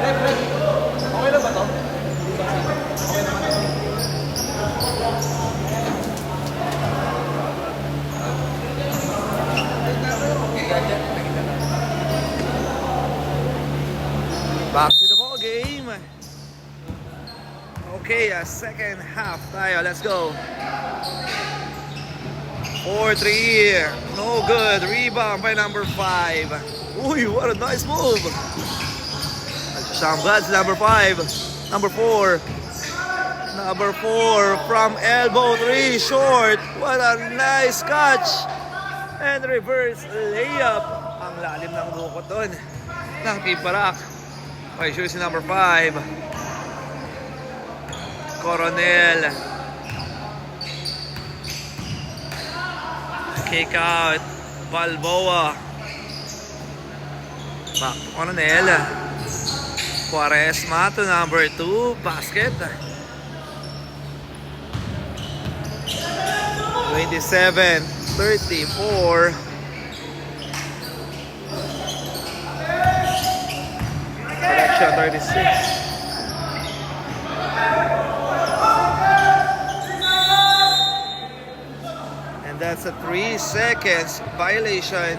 Okay lang ba to? Okay naman. Back to the ball game. Okay, second half tayo. Let's go. 4-3. No good. Rebound by number 5. Uy, what a nice move. Shambad, number 5. Number 4. Number 4 from elbow 3. Short. What a nice catch. And reverse layup. Ang lalim ng lukot doon ng Team Parak. Okay, sure si number 5. Coronel. Kick out. Balboa. Back to Coronel. Quaresma to number 2. Basket. 27-34. Selection 36. That's a 3 seconds violation.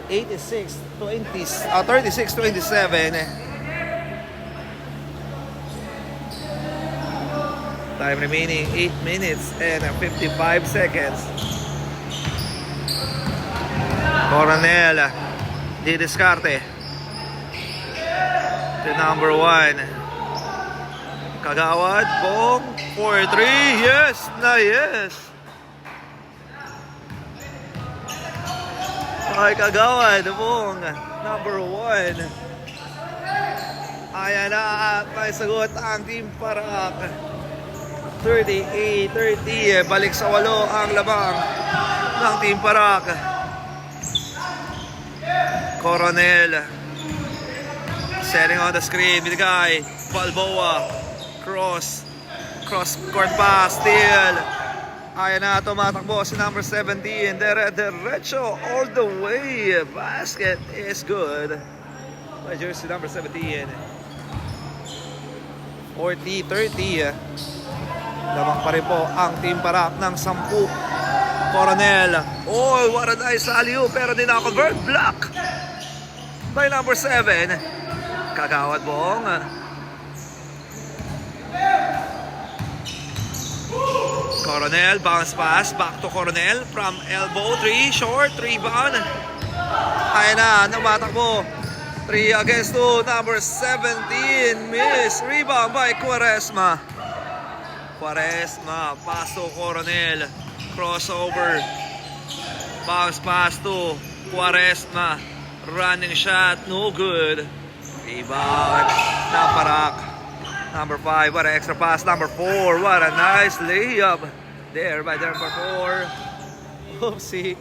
36-27. Time remaining 8 minutes and 55 seconds. Coronel di diskarte to number 1. Kagawad Bong for 3. Yes na yes. Ay, Kagawad Bong, number 1. Ayan na at may sagot ang Team Parak. 38-30. Balik sa 8 ang labang ng Team Parak. Coronel setting on the screen. Binigay. Balboa. Cross court pass. Steal. Ayan na, tumatakbo si number 17. Diretso all the way. Basket is good by jersey number 17. 40-30. Lamang pa rin po ang Team Parak ng 10. Coronel. Oh, what a nice alley-oop. Pero di na-convert. Block by number 7. Kagawad Bong. Coronel, bounce pass, back to Coronel from elbow 3, short, rebound. Ayan na, namatakbo. 3 against 2, number 17, miss, rebound by Quaresma. Quaresma, pass to Coronel, crossover, bounce pass to Quaresma, running shot, no good. Rebound, Parak. Number 5, what an extra pass. Number 4, what a nice layup there by number 4. Oopsie.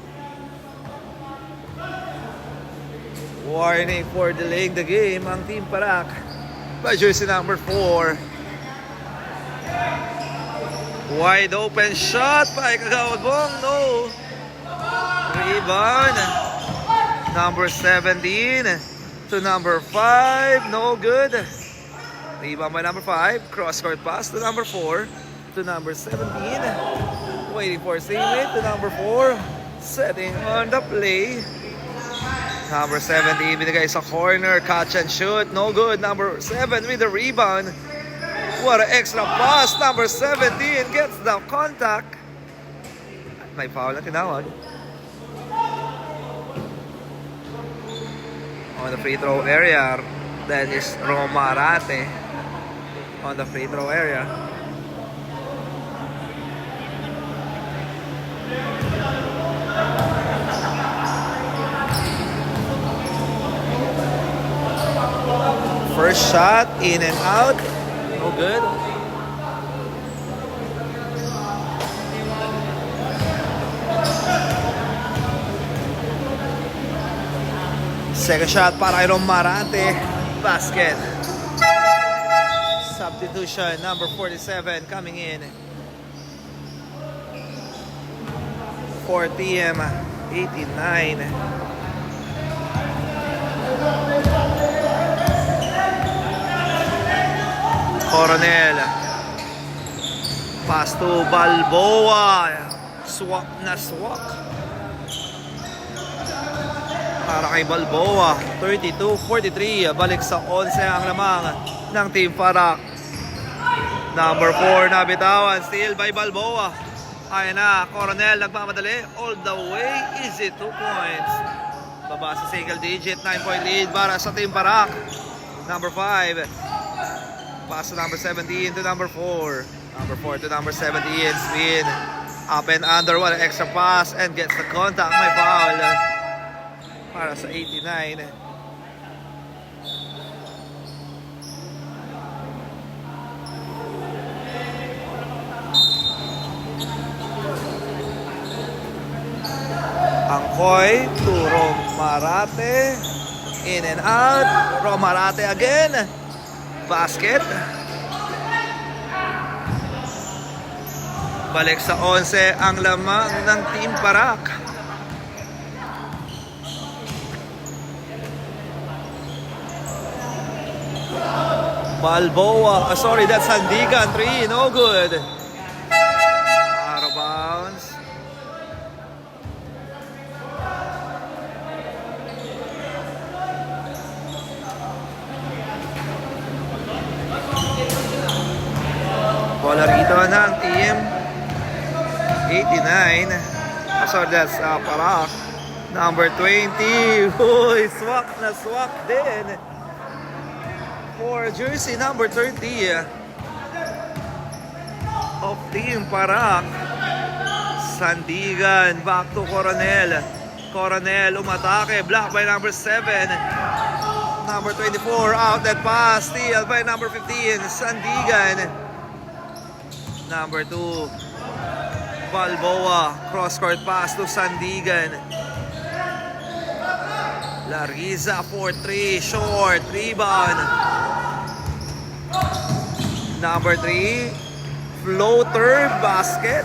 Warning for delaying the game ang Team Parak by jersey number 4. Wide open shot by Kagawad Bong. No. Rebound. Number 17 to number 5. No good. Rebound by number 5. Cross-court pass to number 4. To number 17. Waiting for Simit to number 4. Setting on the play. Number 17. Binigay sa corner. Catch and shoot. No good. Number 7 with the rebound. What an extra pass. Number 17 gets the contact. May foul na tinawag. On the free throw area. That is Romarate. On the free throw area. First shot, in and out. No good. Second shot para kay Romarate. Basket. Substitution, number 47 coming in. 4 TM 89. Coronel. Pass to Balboa. Swak na swak. Para kay Balboa. 32-43. Balik sa 11 ang lamang ng Team Parak. Number 4 na bitawan. Steal by Balboa. Ayan na. Coronel nagmamadali. All the way. Easy 2 points. Baba sa single digit. 9-point lead para sa Team Parak. Number 5. Pass to number 17 to number 4. Number 4 to number 17. Spin. Up and under. One extra pass. And gets the contact. May foul. Para sa 89. Angkoy to Romarate. In and out. Romarate again. Basket. Balik sa 11 ang lamang ng Team Parak. Balboa. Sorry, that's Sandigan. 3. No good. Out of bounds. Bola rito ng Team 89. So that's Parak. Number 20. Uy, swak na swak din. For jersey number 30 of Team Parak. Sandigan. Back to Coronel. Coronel umatake. Block by number 7. Number 24. Out that pass. Steal by number 15. Sandigan. Number 2, Balboa. Cross-court pass to Sandigan. Largiza for 3. Short. Rebound. Number 3, floater basket.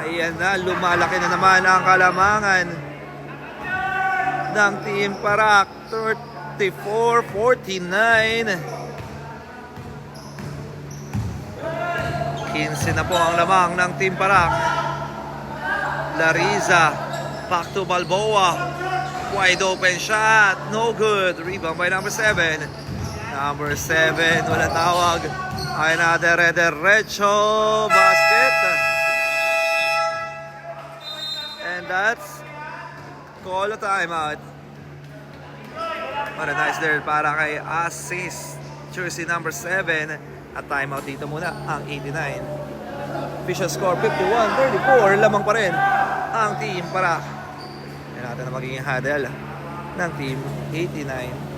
Ayan na. Lumalaki na naman ang kalamangan ng Team Parak. 34-49. 15 na po ang lamang ng Team Parak. Largiza. Back to Balboa. Wide open shot. No good. Rebound by number 7. Number 7. Wala tawag. Ay na derecho basket. And that's call a timeout. What a nice there para kay assist. Jersey number 7. At timeout dito muna ang 89. Official score 51-34. Lamang pa rin ang Team Parak. Yan natin na magiging huddle ng Team 89.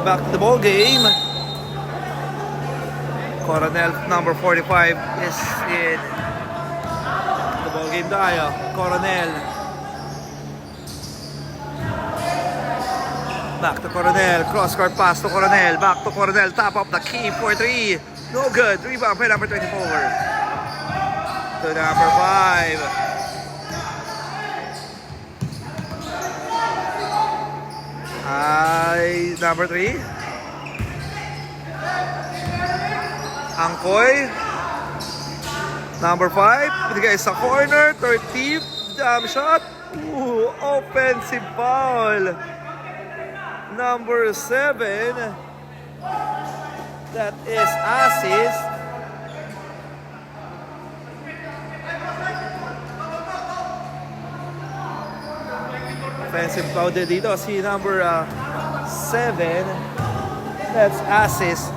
Back to the ball game. Coronel number 45 is in the ball game tayo. Coronel. Back to Coronel. Cross court pass to Coronel. Back to Coronel. Top of the key for 3. No good. Rebound by number 24. To number 5. Ay, number 3. Angkoy. Number 5. Binigay sa corner. 30th jump shot. Ooh, offensive foul. Number 7. That is assist. Offensive foul dito si number 7. That's assist.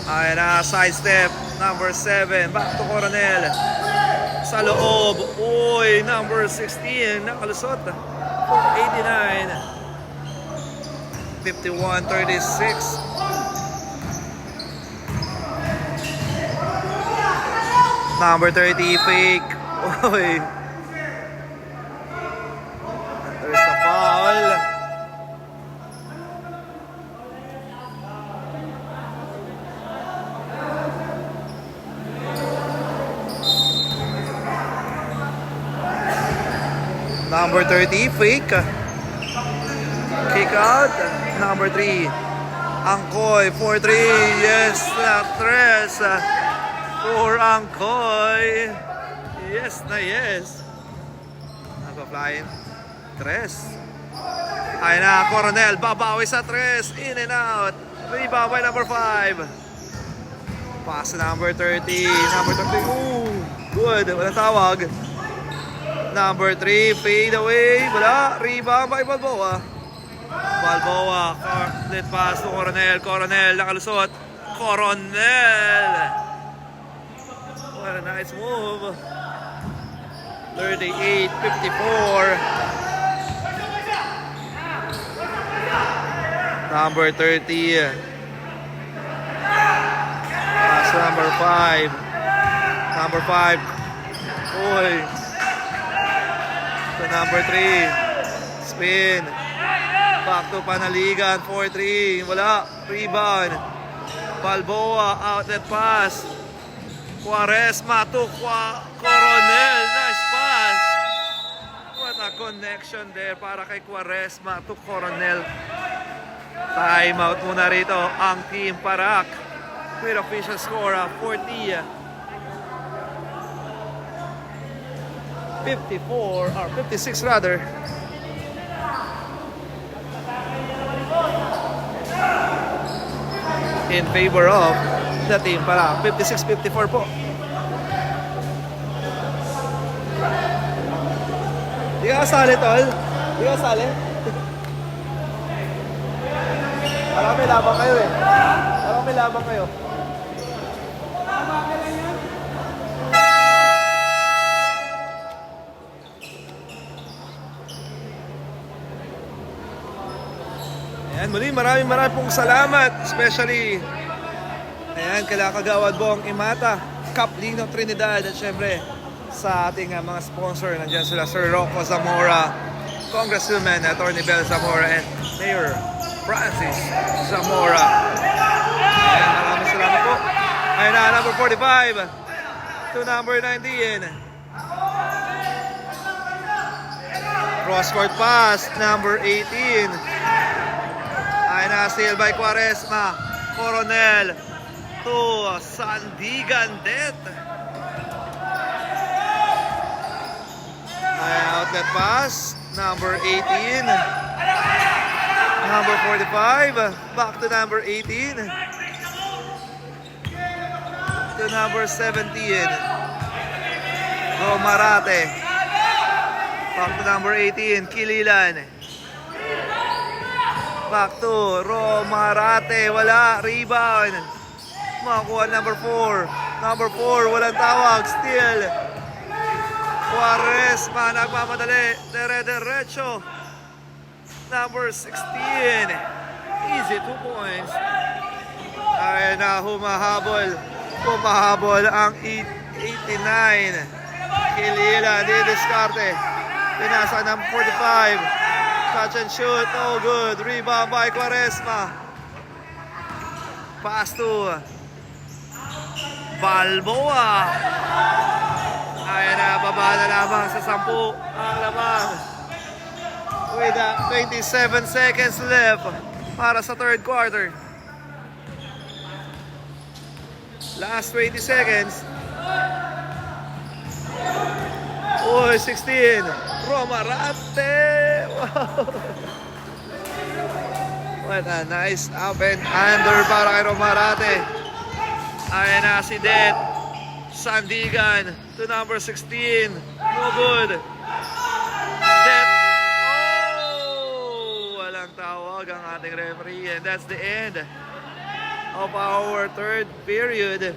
Ayan na, side step. Number 7. Back to Coronel. Sa loob. Uy, number 16. Nakalusot. For 89. 51-36. Number 30, fake. Oy. There's a foul. Number 30, fake. Kick out. Number 3, Angkoy. 4-3. Yes, tres. For Angkoy. Yes na yes. Nagpa-flying. Tres. Ay na, Coronel. Babawi sa tres. In and out. Rebound by number 5. Pass number 30. Number 30. Ooh, good. Walang tawag. Number 3, fade away. Wala. Rebound by Balboa. Balboa. Let pass to Coronel. Coronel nakalusot. Coronel. What a nice move. 38-54. Number 30. Pass number 5. Number 5. Oy. To number 3. Spin. Back to Panaligan. 4-3. Wala. Rebound. Balboa. Outlet pass. Quaresma to Coronel. Nice pass. What a connection there para kay Quaresma to Coronel. Time out muna rito ang Team Parak with official score of 54 or 56 rather. In favor of the Team Parak. 56-54 po. Di ka kasali, tol? Di ka kasali? Parang may labang kayo eh. Parang may labang kayo. Ayan, muli maraming pong salamat. Especially, ayan, kala Kagawad Bong Imata, Cap Lino Trinidad, at syempre sa ating mga sponsor. Nandiyan sila Sir Rocco Zamora, Congresswoman Attorney Bel Zamora, and Mayor Francis Zamora. Ayan, maraming salamat po. Ayan na, number 45 to number 19. Cross-court pass, number 18. Ayan na, steal by Quaresma. Coronel to Sandigandet. Ayan, outlet pass, number 18. Number 45, back to number 18. To number 17. Romarate. Back to number 18, Kililan. Back to Romarate, wala, rebound. Makakuha number 4. Number 4, walang tawag, steal. Quaresma, nagmamadali, dire-diretso. Number 16. Easy, 2 points. Ayan na, humahabol. Humahabol ang 89. Kilila, didiskarte. Pinasa ng 45. Catch and shoot, no good. Rebound by Quaresma. Pass to Balboa. Ayan na, baba na lamang sa 10 ang lamang. With 27 seconds left para sa third quarter. Last 20 seconds. Oh, 16. Romarate. Wow. What a nice up and under para kay Romarate. Ayan na si Det. Sandigan to number 16. No good. Det. Tawag ang ating referee, and that's the end of our third period.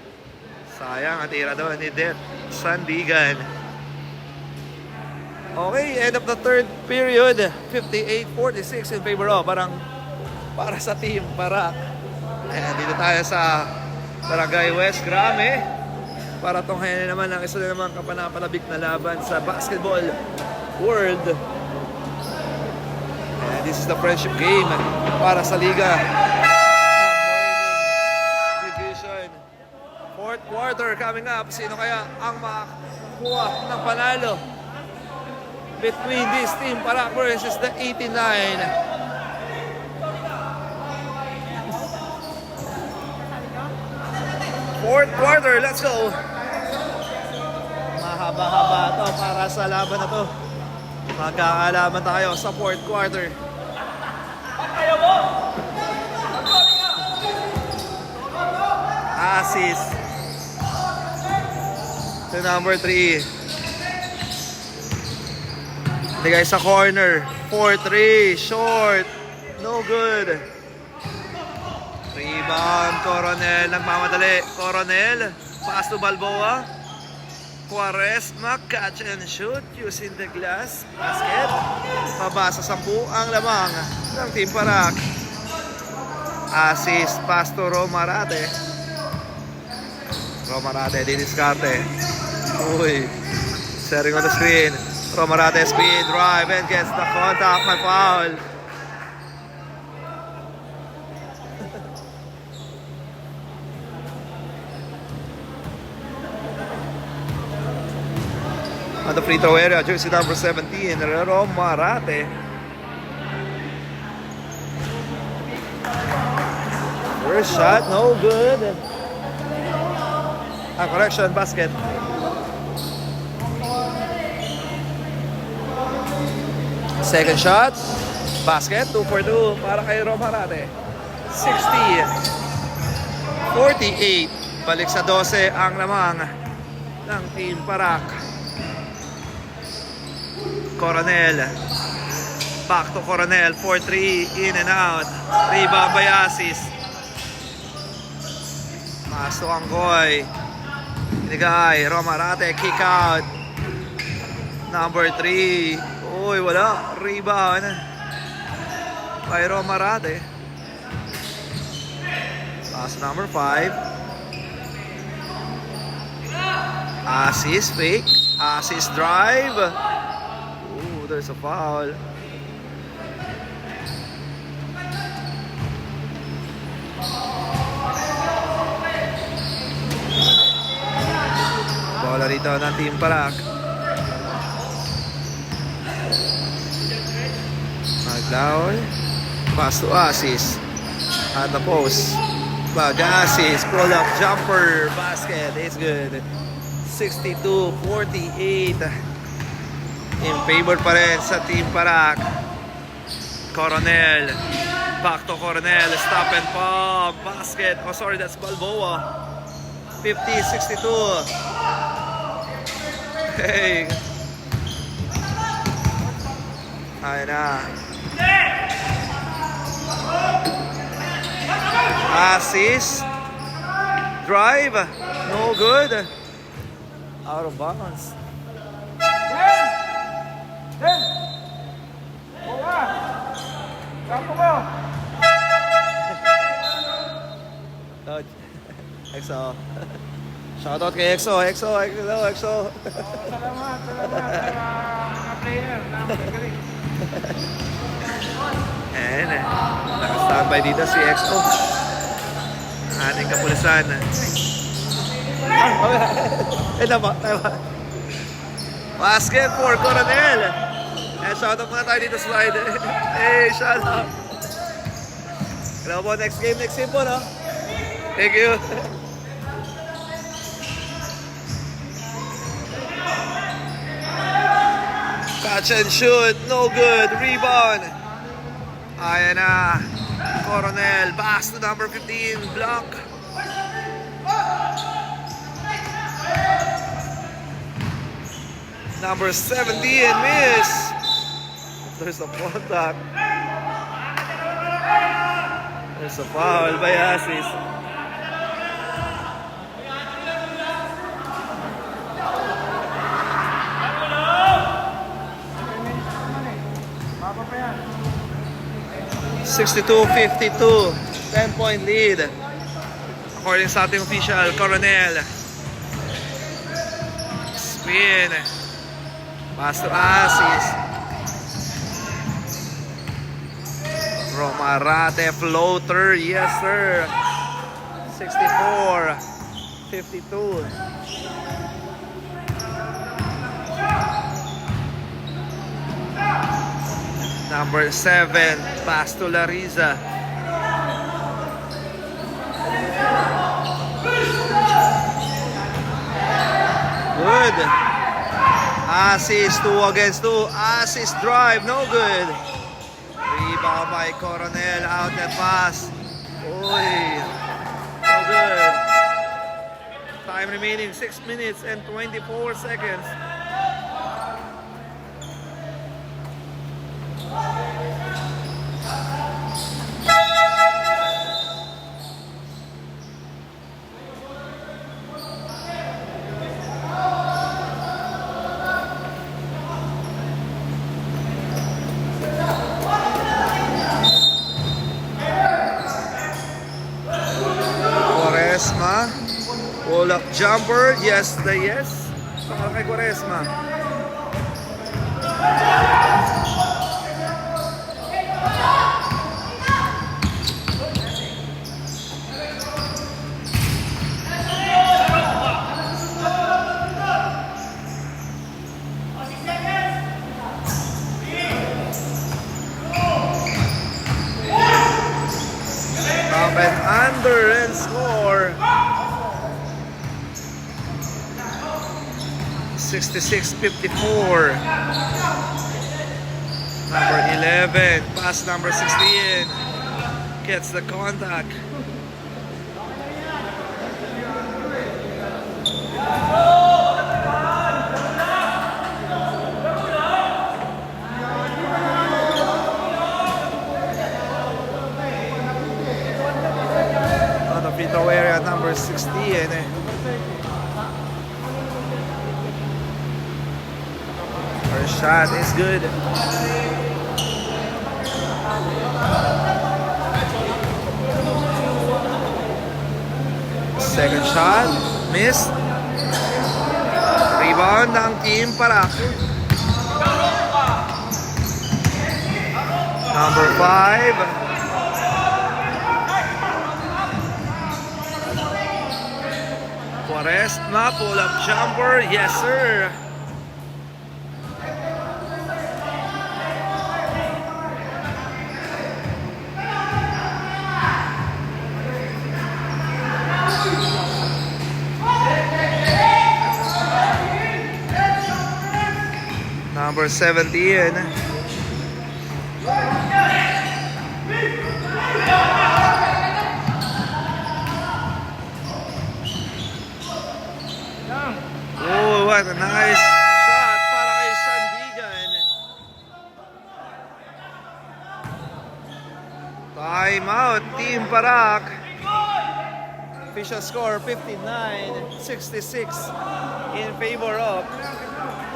Sayang, ang tira doon ni Det Sandigan. Okay, end of the third period. 58-46 in favor of, para sa Team Parak. Ayan, dito tayo sa Barangay West Grame para tunghayan naman ang isa na naman kapanapalabik na laban sa basketball world. And this is the friendship game para sa Liga Division. Fourth quarter coming up. Sino kaya ang makakuha ng panalo between this team Parak versus the 89? Fourth quarter, let's go. Mahaba-haba to para sa laban na to. Magkakalaban tayo sa fourth quarter. Assist to number 3. Ligay sa corner. 4-3. Short. No good. Rebound. Coronel. Nagmamadali. Coronel. Pass to Balboa. Quaresma. Catch and shoot. Using the glass. Basket. Pabasa 10 ang lamang ng Team Parak. Assist. Pass to Romarate. Romarate. Diniskarte. Uy. Sharing on the screen. Romarate speed drive and gets the contact. My foul. On the free throw area, jersey number 17, Romarate. First shot, no good. Correction, basket. Second shot, basket, 2 for 2 para kay Romarate. 60-48. Balik sa 12 ang lamang ng Team Parak. Coronel. Back to Coronel. 4-3. In and out. Rebound by Assist. Pass to Anggoy. Inigay. Romarate. Kick out. Number 3. Uy, wala. Rebound by Romarate. Pass number 5. Assist fake. Assist drive. Ooh, there's a foul. Bola rito ng Team Parak. Maglaon. Pass to Assist. At the post. Assist. Pull up jumper. Basket. It's good. 62-48. In favor pa rin sa Team Parak. Coronel. Back to Coronel. Stop and pop. Basket. Oh, sorry. That's Balboa. 50-62. Hey. Ayan na. Assist. Drive. No good. Out of bounds. EXO. Shoutout kay EXO. EXO. Salamat sa mga player na magaling. And naka-standby dito si EXO. Ating kapulisan. Tama. Basket for Coronel. And shoutout muna tayo dito sa slide. Hey, shoutout. Hello po, next game po, no? Thank you. Catch and shoot, no good. Rebound. Ayan na. Coronel, pass to number 15, block. Number 17, miss. There's a contact. There's a foul by Assist. Baba pa yan. 62-52, 10-point lead. According sa ating official, Coronel. spin. Pass to Asis. Romarate floater, yes sir. 64, 52. Number 7, pass to Larissa. Good. Assist 2 against 2. Assist drive, no good. Rebound by Coronel, outlet pass. Uy, no good. Time remaining 6 minutes and 24 seconds. Quaresma, pull-up jumper, yes the yes. Para kay Quaresma. Up and under and score. 66-54. Number 11, pass number 16. Gets the contact. On the free throw area, number 16. First shot is good. Second shot, missed. Rebound ng Team Parak. Number 5. Quaresma, pull-up jumper, yes sir. Number 17. Oh, what a nice shot para kay Sandigan. Time out, Team Parak. Official score 59-66 in favor of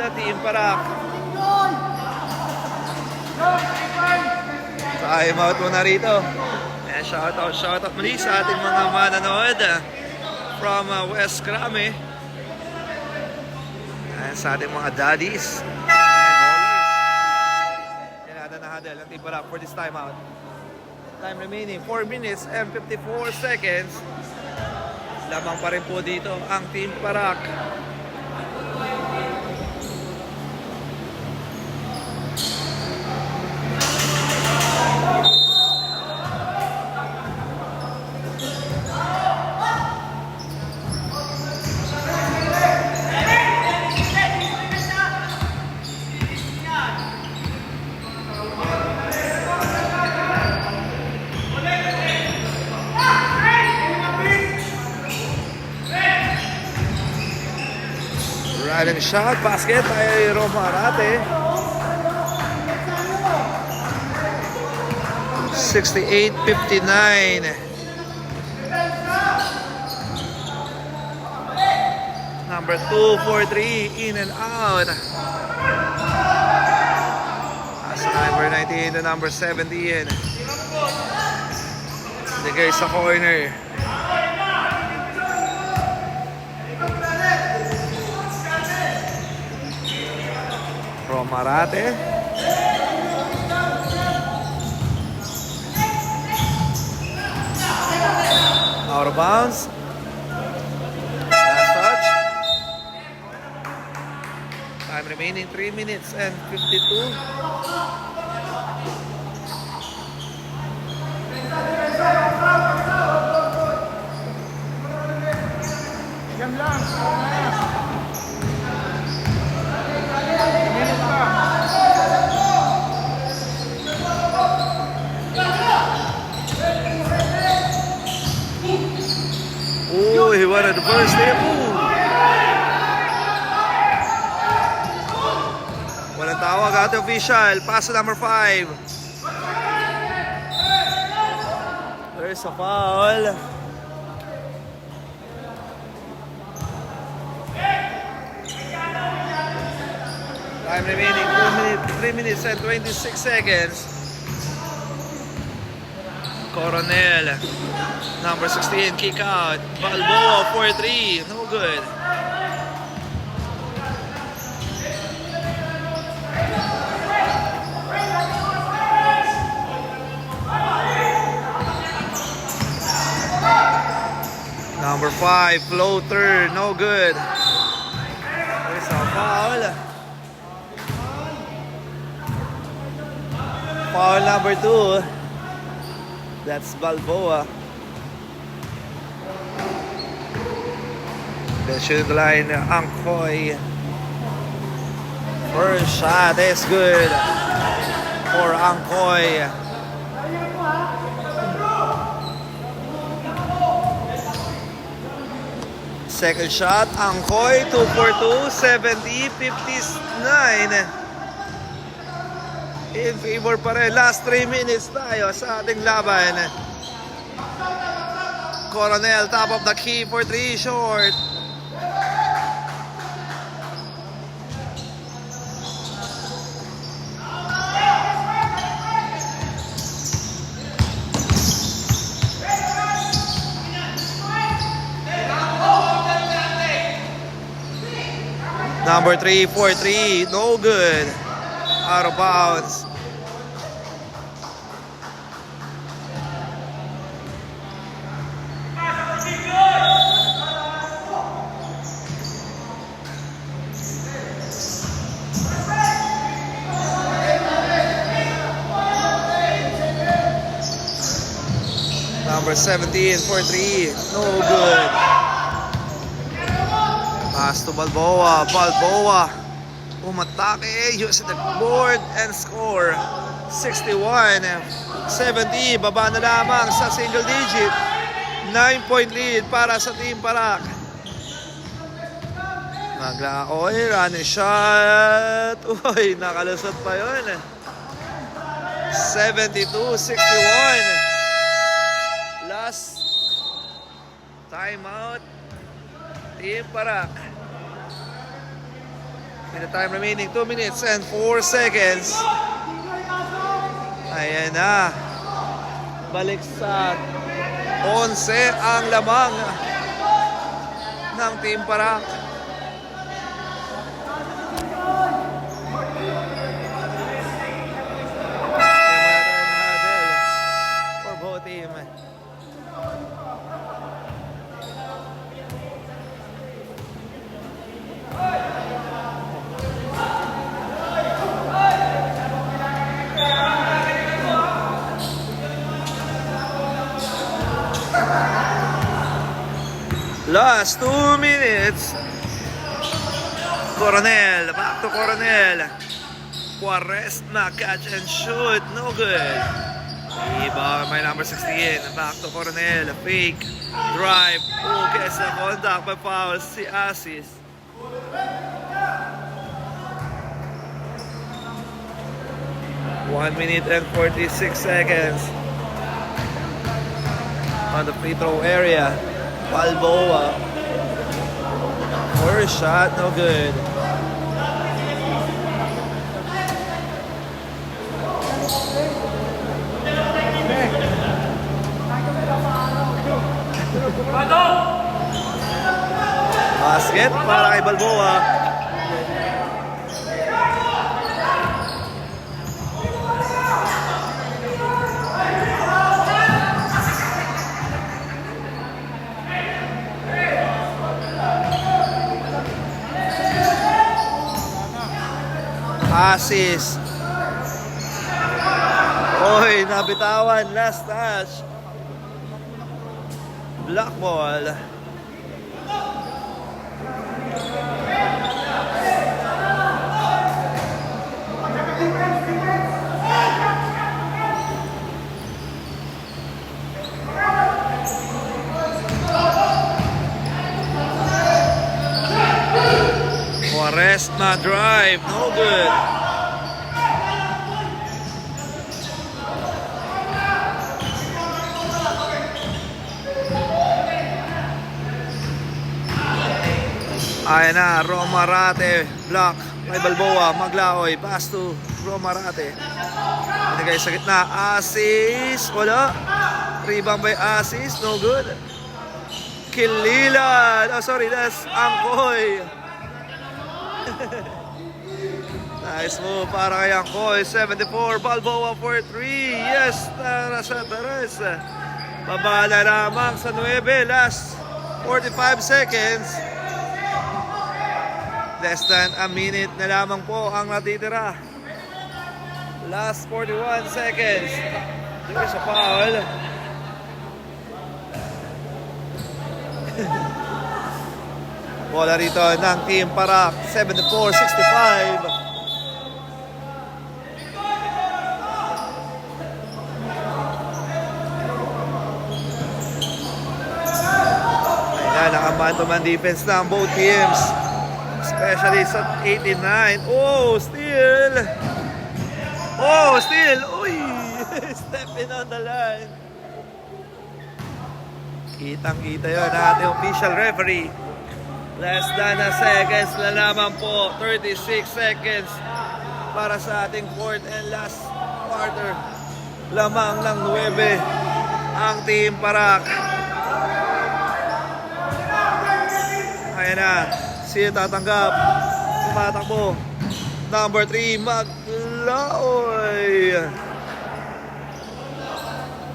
the Team Parak. Time out muna rito. And shoutout muli sa ating mga manonood from West Krame. And sa ating mga daddies and ballers. Yan na hadel ang Team Parak for this time out. Time remaining 4 minutes and 54 seconds. Lamang pa rin po dito ang Team Parak. Riding shot, basket by Romarate. 68-59. Number 2 for 3, in and out. As number 19 to number 17. Ligay sa corner. Camarate. Out of bounds. Last touch. Time remaining 3 minutes and 52. Yan lang. Minute pa. Oh, he wanted the first hit. Ooh. Walang tawag at official. Pass to number 5. There's a foul. Time remaining 3 minutes and 26 seconds. Coronel, number 16, kick out. Balboa, 4-3, no good. Number 5, floater, no good. There's a foul. Foul number 2. That's Balboa. Then shoot the line, Angkoy. First shot is good for Angkoy. Second shot, Angkoy, 2 for 2, 70, 59. In favor pa rin. Last 3 minutes tayo sa ating laban. Coronel, top of the key for 3, short. Number 3, 4-3, no good. Out of bounds. Number 17, 4-3, no good. Pass to Balboa. Balboa umatake, use the board and score 61-70. Baba na lamang sa single digit. 9-point lead para sa Team Parak. Maglaoy, running shot. Uy, nakalusot pa yun. 72-61. Last timeout. Team Parak. In the time remaining 2 minutes and 4 seconds. Ayan na. Balik sa 11 ang lamang ng Team Parak. For both team. Last 2 minutes. Coronel, back to Coronel. Quaresma, catch and shoot, no good. Rebound by number 16, back to Coronel. Fake, drive, gets the contact by foul, si Asis. One minute and 46 seconds on the free throw area. Balboa. First shot, no good. Basket para kay Balboa. assist. Oy, nabitawan. Last touch. Black ball. Quaresma drive, no good. Ayan na, Romarate, block, may Balboa, Maglaoy, pass to Romarate. Binigay sa gitna, assist, wala. Rebound by assist, no good. Kililan, oh sorry, that's Angkoy. Nice move para kay Angkoy, 74, Balboa for 3, yes, tara sa taras. Babala lamang sa 9, last 45 seconds. Less than a minute na lamang po ang natitira. Last 41 seconds. There's a foul. Bola rito ng Team Parak. 74-65. Ayan, nakaman-to-man defense ng both teams. Especially sa 89. Oh, steal! Oh, steal! Uy! Stepping on the line. Kitang-kita yun ating official referee. Less than a seconds na naman po. 36 seconds para sa ating fourth and last quarter. Lamang ng 9 ang Team Parak. Ayan na. Sino tatanggap? Tumatakbo. Number 3, Maglaoy.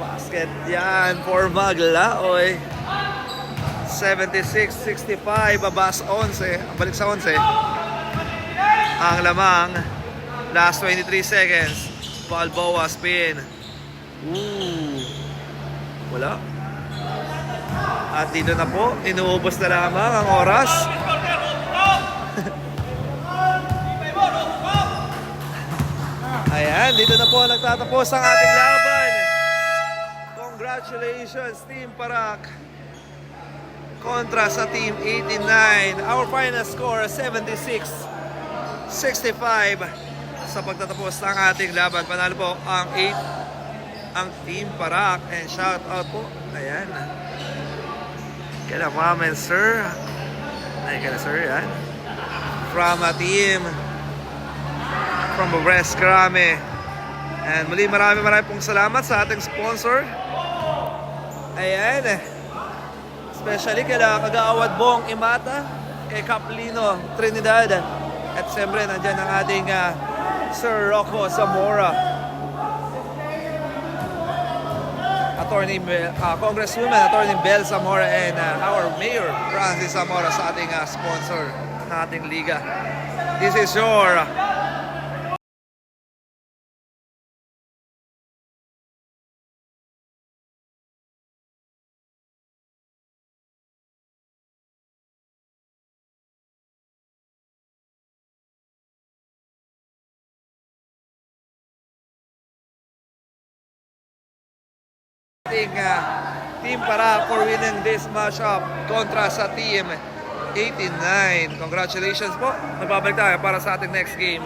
Basket yan for Maglaoy. 76-65. Babas 11. Balik sa 11. Ang lamang. Last 23 seconds. Balboa spin. Ooh. Wala. At dito na po. Inuubos na lamang ang oras. Ayan, dito na po nagtatapos ang ating laban. Congratulations, Team Parak kontra sa Team 89. Our final score 76-65 sa pagtatapos ng ating laban. Panalo po ang Team Parak. And shout out po. Ayan. Kaya comment, sir. Ay, kaya sir, yan. From a team from Brest Krame. And muli marami pong salamat sa ating sponsor. Ayan. Especially kay Kagaawad Bong Imata, kay Caplino Trinidad. At siyempre nandyan ang ating Sir Rocco Zamora, Congresswoman Attorney Bel Zamora, and our Mayor Francis Zamora sa ating sponsor ng ating liga. This is your Team Parak for winning this matchup kontra sa Team 89. Congratulations po. Nagbabalik tayo para sa ating next game.